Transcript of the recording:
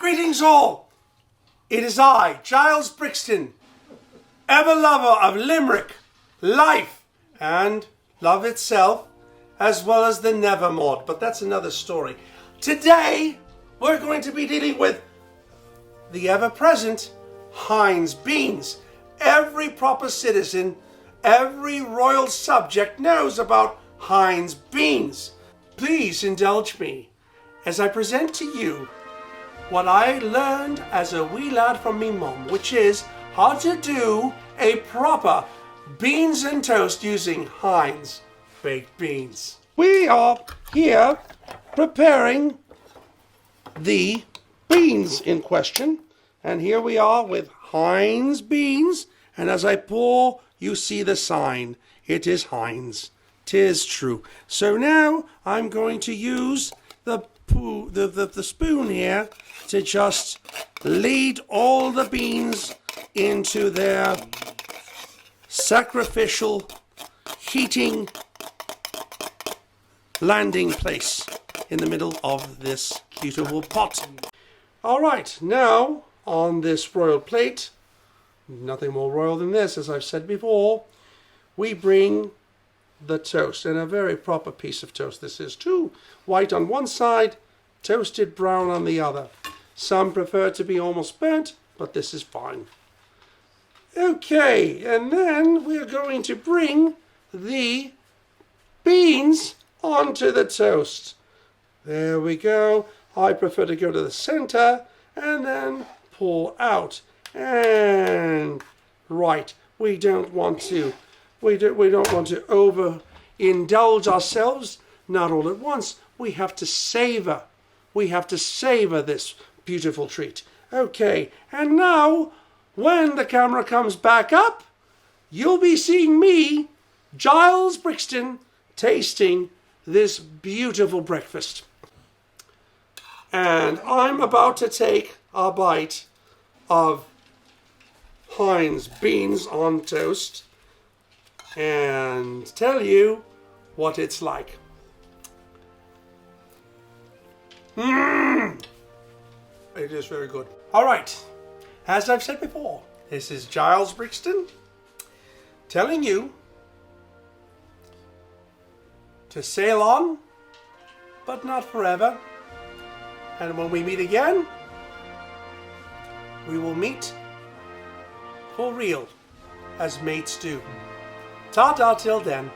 Greetings all! It is I, Giles Brixton, ever lover of Limerick, life, and love itself, as well as the Nevermore, but that's another story. Today, we're going to be dealing with the ever-present Heinz beans. Every proper citizen, every royal subject knows about Heinz beans. Please indulge me as I present to you what I learned as a wee lad from me mum, which is how to do a proper beans and toast using Heinz baked beans. We are here preparing the beans in question, and here we are with Heinz beans, and as I pour, you see the sign. It is Heinz. 'Tis true. So now I'm going to use the spoon here to just lead all the beans into their sacrificial heating landing place in the middle of this beautiful pot. Alright, now on this royal plate, nothing more royal than this, as I've said before, we bring the toast, and a very proper piece of toast this is too. White on one side, toasted brown on the other. Some prefer to be almost burnt, but this is fine. Okay, and then we're going to bring the beans onto the toast. There we go. I prefer to go to the center and then pour out. And right, we don't want to overindulge ourselves. Not all at once. We have to savor. We have to savor this beautiful treat. Okay, and now when the camera comes back up, you'll be seeing me, Giles Brixton, tasting this beautiful breakfast. And I'm about to take a bite of Heinz beans on toast and tell you what it's like. It is very good. All right, as I've said before, this is Giles Brixton telling you to sail on, but not forever. And when we meet again, we will meet for real, as mates do. Ta-ta till then.